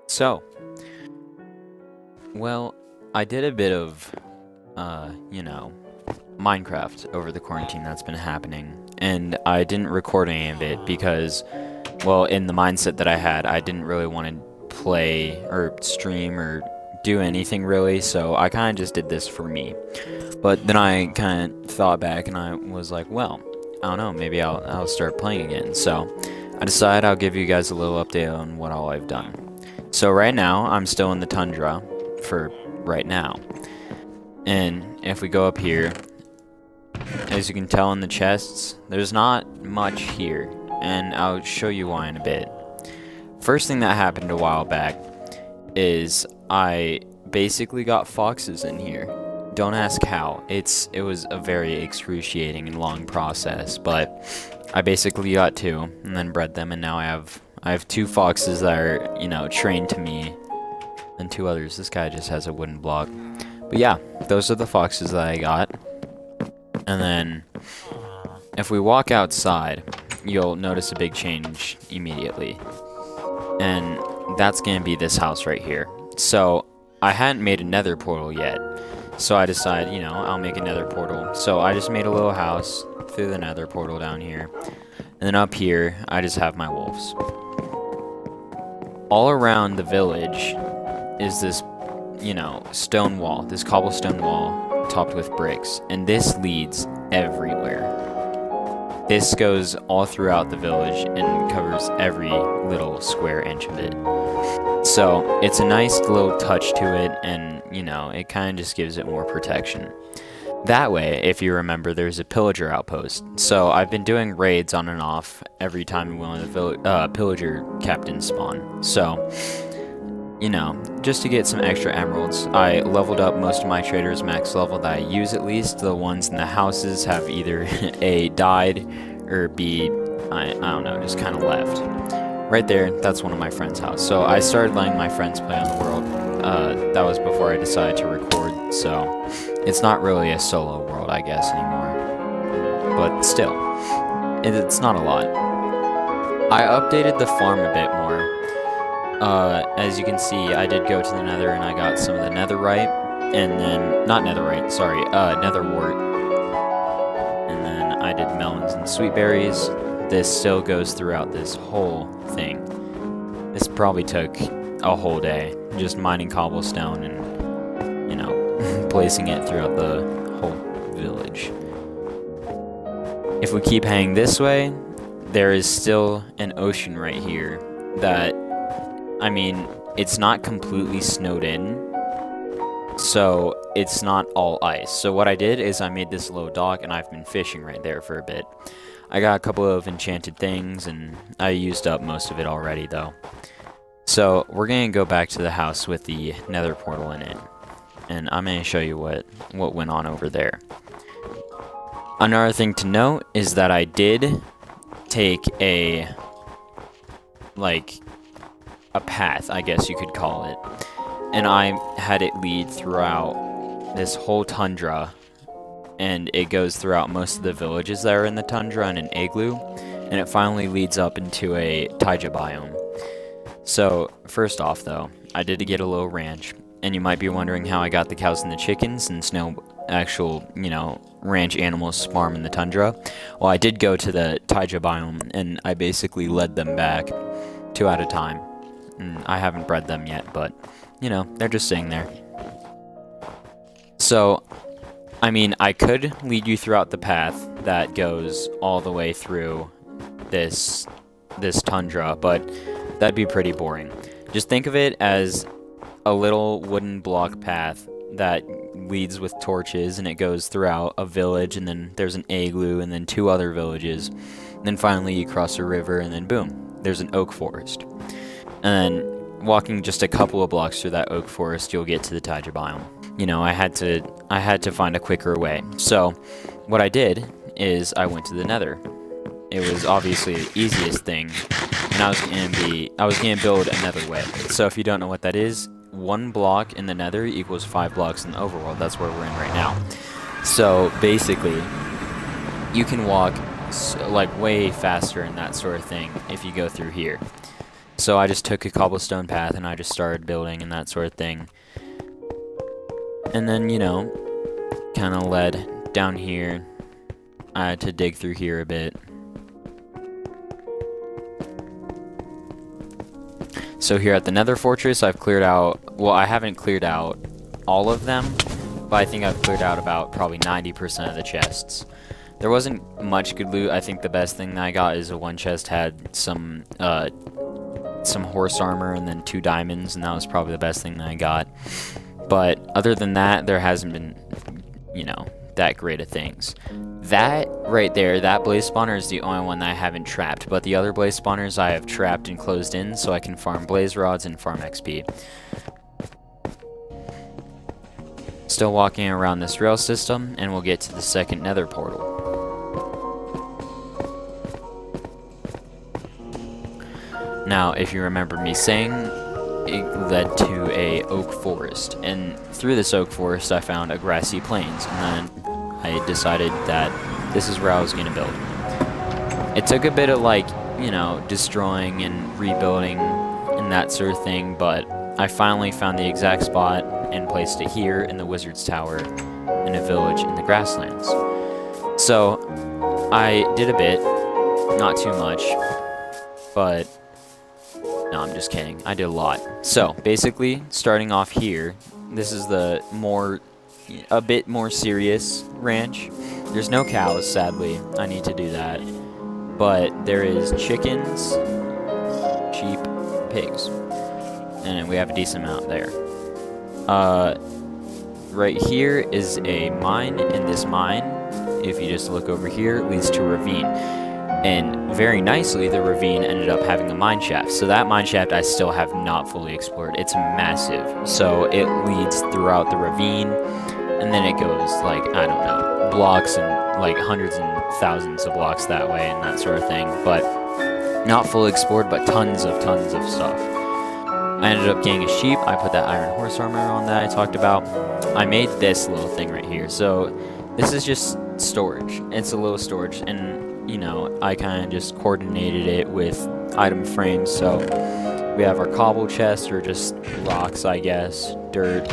So, well, I did a bit of, Minecraft over the quarantine that's been happening, and I didn't record any of it because, well, in the mindset that I had, I didn't really want to play or stream or do anything really, so I kind of just did this for me. But then I kind of thought back and I was like, well, I don't know, maybe I'll start playing again. So I decided I'll give you guys a little update on what all I've done. So right now, I'm still in the tundra for right now. And if we go up here, as you can tell in the chests, there's not much here. And I'll show you why in a bit. First thing that happened a while back is I basically got foxes in here. Don't ask how. It was a very excruciating and long process, but I basically got two and then bred them, and now I have two foxes that are, trained to me, and two others. This guy just has a wooden block. But yeah, those are the foxes that I got. And then if we walk outside, you'll notice a big change immediately. And that's going to be this house right here. So I hadn't made a nether portal yet. So I decided, I'll make a nether portal. So I just made a little house through the nether portal down here. And then up here, I just have my wolves. All around the village is this, stone wall, this cobblestone wall topped with bricks. And this leads everywhere. This goes all throughout the village and covers every little square inch of it. So it's a nice little touch to it, and it kind of just gives it more protection. That way, if you remember, there's a pillager outpost. So I've been doing raids on and off every time one of the pillager captains spawn. So, just to get some extra emeralds, I leveled up most of my traders max level that I use at least. The ones in the houses have either A, died, or B, I don't know, just kind of left. Right there, that's one of my friend's house. So I started letting my friends play on the world. That was before I decided to record, so it's not really a solo world, I guess, anymore. But still, it's not a lot. I updated the farm a bit more. As you can see, I did go to the nether and I got some of the netherite, and then, not netherite, sorry, netherwort. And then I did melons and sweet berries. This still goes throughout this whole thing. This probably took a whole day, just mining cobblestone and, placing it throughout the whole village. If we keep heading this way, there is still an ocean right here that, it's not completely snowed in, so it's not all ice. So what I did is I made this little dock, and I've been fishing right there for a bit. I got a couple of enchanted things, and I used up most of it already, though. So we're going to go back to the house with the nether portal in it, and I'm going to show you what went on over there. Another thing to note is that I did take a path, I guess you could call it, and I had it lead throughout this whole tundra, and it goes throughout most of the villages that are in the tundra and an igloo, and it finally leads up into a tundra biome. So, first off though, I did get a little ranch, and you might be wondering how I got the cows and the chickens, since no actual, ranch animals spawn in the tundra. Well, I did go to the tundra biome, and I basically led them back, 2 at a time. And I haven't bred them yet, but, they're just sitting there. So, I could lead you throughout the path that goes all the way through this tundra, but that'd be pretty boring. Just think of it as a little wooden block path that leads with torches, and it goes throughout a village, and then there's an igloo, and then 2 other villages. And then finally you cross a river, and then boom, there's an oak forest. And then walking just a couple of blocks through that oak forest, you'll get to the tundra biome. I had to find a quicker way. So what I did is I went to the nether. It was obviously the easiest thing, and I was gonna build a nether way. So if you don't know what that is, 1 block in the nether equals 5 blocks in the overworld. That's where we're in right now. So basically, you can walk way faster and that sort of thing if you go through here. So I just took a cobblestone path and I just started building and that sort of thing. And then, you know, kind of led down here. I had to dig through here a bit. So here at the Nether Fortress, I've cleared out, well, I haven't cleared out all of them, but I think I've cleared out about probably 90% of the chests. There wasn't much good loot. I think the best thing that I got is one chest had some horse armor and then 2 diamonds, and that was probably the best thing that I got. But other than that, there hasn't been, you know, that great of things. That right there, that blaze spawner is the only one that I haven't trapped, but the other blaze spawners I have trapped and closed in so I can farm blaze rods and farm XP. Still walking around this rail system, and we'll get to the second nether portal. Now, if you remember me saying, it led to a oak forest, and through this oak forest I found a grassy plains, and then I decided that this is where I was going to build. It took a bit of, like, you know, destroying and rebuilding and that sort of thing, but I finally found the exact spot and placed it here in the Wizard's Tower in a village in the grasslands. So I did a bit, not too much, but no, I'm just kidding. I did a lot. So basically, starting off here, this is the a bit more serious ranch. There's no cows, sadly. I need to do that. But there is chickens, sheep, pigs. And we have a decent amount there. Right here is a mine, and this mine, if you just look over here, leads to a ravine. And very nicely, the ravine ended up having a mine shaft. So that mine shaft I still have not fully explored. It's massive. So it leads throughout the ravine, and then it goes, like, I don't know, blocks and, like, hundreds and thousands of blocks that way and that sort of thing. But not fully explored, but tons of stuff. I ended up getting a sheep. I put that iron horse armor on that I talked about. I made this little thing right here. So this is just storage. It's a little storage, and, you know, I kind of just coordinated it with item frames. So we have our cobble chest, or just rocks, I guess, dirt,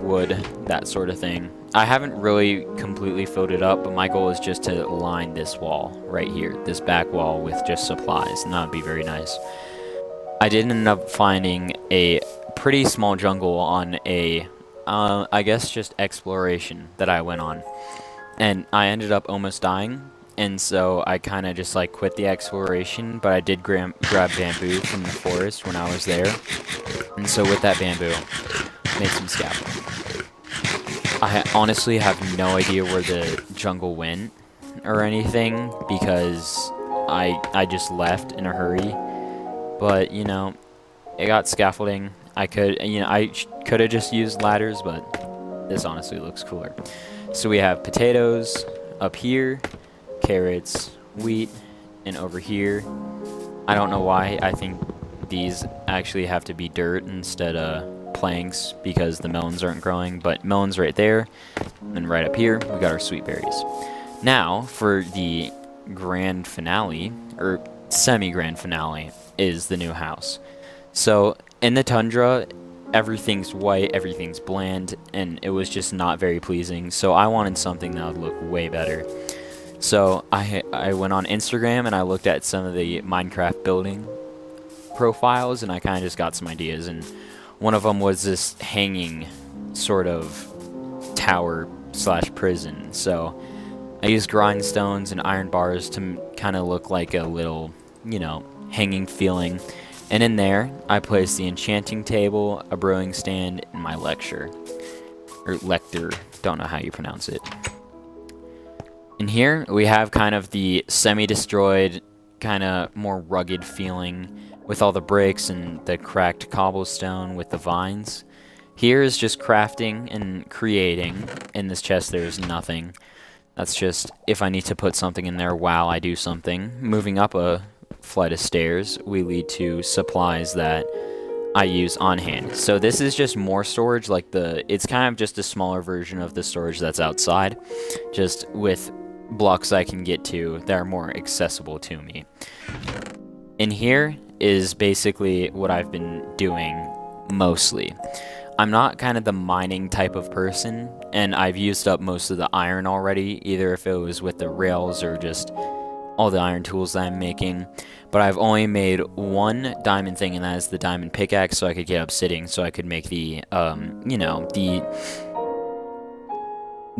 wood, that sort of thing. I haven't really completely filled it up, but my goal is just to line this wall right here, this back wall, with just supplies, and that would be very nice. I did end up finding a pretty small jungle on a, I guess just exploration that I went on. And I ended up almost dying, and so I kind of just like quit the exploration, but I did grab bamboo from the forest when I was there. And so with that bamboo, made some scaffolding. I honestly have no idea where the jungle went or anything, because I just left in a hurry. But, you know, it got scaffolding. I could have just used ladders, but this honestly looks cooler. So we have potatoes up here, carrots, wheat, and over here. I don't know why. I think these actually have to be dirt instead of planks, because the melons aren't growing. But melons right there, and right up here, we got our sweet berries. Now, for the grand finale, or semi-grand finale, is the new house. So in the tundra, everything's white, everything's bland, and it was just not very pleasing. So I wanted something that would look way better. So I went on Instagram and I looked at some of the Minecraft building profiles, and I kind of just got some ideas. And one of them was this hanging sort of tower / prison. So I used grindstones and iron bars to kind of look like a little, you know, hanging feeling. And in there, I placed the enchanting table, a brewing stand, and my lecture. Or lector, don't know how you pronounce it. In here, we have kind of the semi-destroyed, kind of more rugged feeling, with all the bricks and the cracked cobblestone with the vines. Here is just crafting and creating. In this chest, there's nothing. That's just if I need to put something in there while I do something. Moving up a flight of stairs, we lead to supplies that I use on hand. So this is just more storage, like it's kind of just a smaller version of the storage that's outside, just with blocks I can get to that are more accessible to me. In here, is basically what I've been doing mostly. I'm not kind of the mining type of person, and I've used up most of the iron already, either if it was with the rails or just all the iron tools that I'm making. But I've only made one diamond thing, and that is the diamond pickaxe, so I could get obsidian, so I could make the,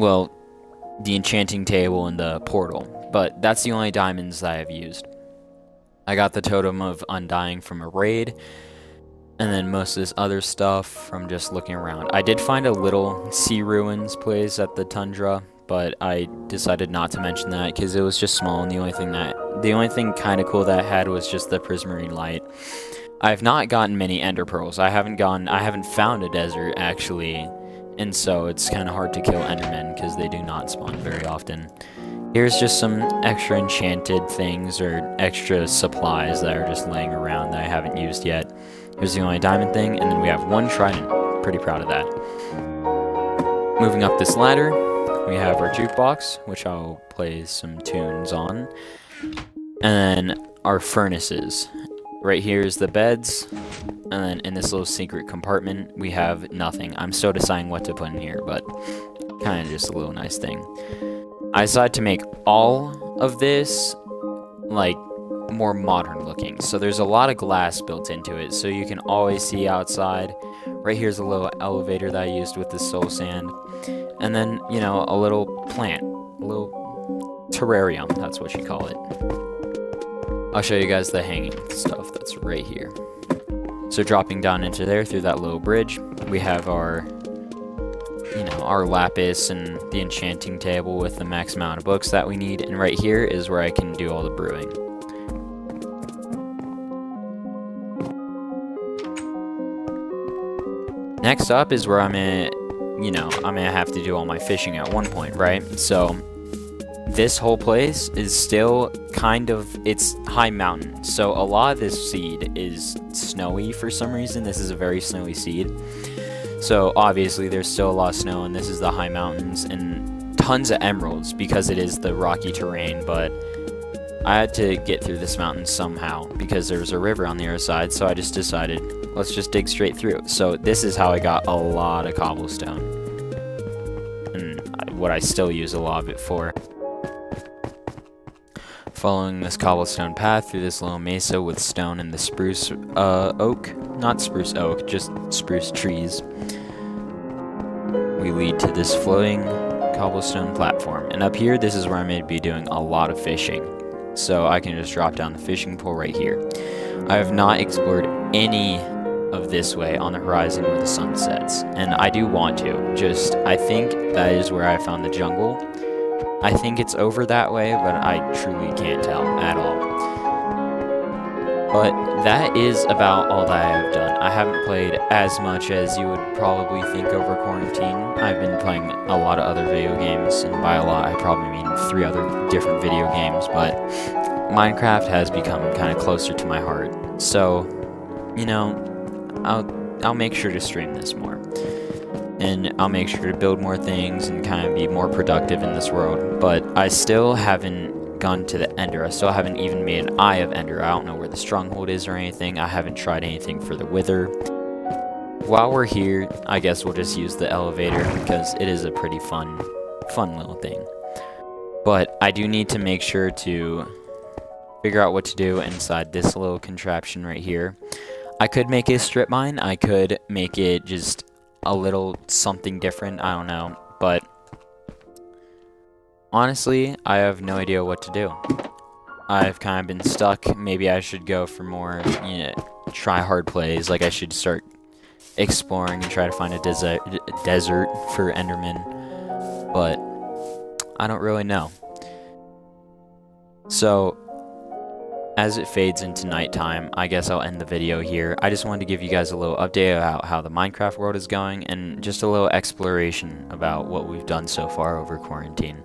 the enchanting table and the portal. But that's the only diamonds that I've used. I got the totem of undying from a raid, and then most of this other stuff from just looking around. I did find a little sea ruins place at the tundra, but I decided not to mention that because it was just small, and the only thing kind of cool that I had was just the prismarine light. I've not gotten many ender pearls. I haven't found a desert actually, and so it's kind of hard to kill endermen because they do not spawn very often. Here's just some extra enchanted things or extra supplies that are just laying around that I haven't used yet. Here's the only diamond thing, and then we have one trident. Pretty proud of that. Moving up this ladder, we have our jukebox, which I'll play some tunes on. And then our furnaces. Right here is the beds, and then in this little secret compartment, we have nothing. I'm still deciding what to put in here, but kind of just a little nice thing. I decided to make all of this, like, more modern looking. So there's a lot of glass built into it, so you can always see outside. Right here's a little elevator that I used with the soul sand. And then, you know, a little plant. A little terrarium, that's what you call it. I'll show you guys the hanging stuff that's right here. So dropping down into there through that little bridge, we have our, you know, our lapis and the enchanting table with the max amount of books that we need. And right here is where I can do all the brewing. Next up is where I'm gonna have to do all my fishing at one point, right? So this whole place is still kind of, it's high mountain. So a lot of this seed is snowy for some reason. This is a very snowy seed. So obviously there's still a lot of snow, and this is the high mountains and tons of emeralds because it is the rocky terrain. But I had to get through this mountain somehow because there's a river on the other side. So I just decided, let's just dig straight through. So this is how I got a lot of cobblestone, and what I still use a lot of it for. Following this cobblestone path through this little mesa with stone and the spruce oak, not spruce oak, just spruce trees, we lead to this floating cobblestone platform. And up here, this is where I'm going to be doing a lot of fishing. So I can just drop down the fishing pole right here. I have not explored any of this way on the horizon where the sun sets, and I do want to. I think that is where I found the jungle. I think it's over that way, but I truly can't tell at all. But that is about all that I have done. I haven't played as much as you would probably think over quarantine. I've been playing a lot of other video games, and by a lot I probably mean 3 other different video games, but Minecraft has become kind of closer to my heart. So, you know, I'll make sure to stream this more. And I'll make sure to build more things and kind of be more productive in this world. But I still haven't gone to the Ender. I still haven't even made an Eye of Ender. I don't know where the stronghold is or anything. I haven't tried anything for the Wither. While we're here, I guess we'll just use the elevator because it is a pretty fun little thing. But I do need to make sure to figure out what to do inside this little contraption right here. I could make a strip mine. I could make it just a little something different. I don't know. But honestly, I have no idea what to do. I've kind of been stuck. Maybe I should go for more, you know, try hard plays. Like I should start exploring and try to find a desert for Enderman. But I don't really know. So as it fades into nighttime, I guess I'll end the video here. I just wanted to give you guys a little update about how the Minecraft world is going, and just a little exploration about what we've done so far over quarantine.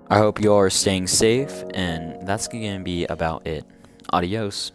I hope you all are staying safe, and that's going to be about it. Adios.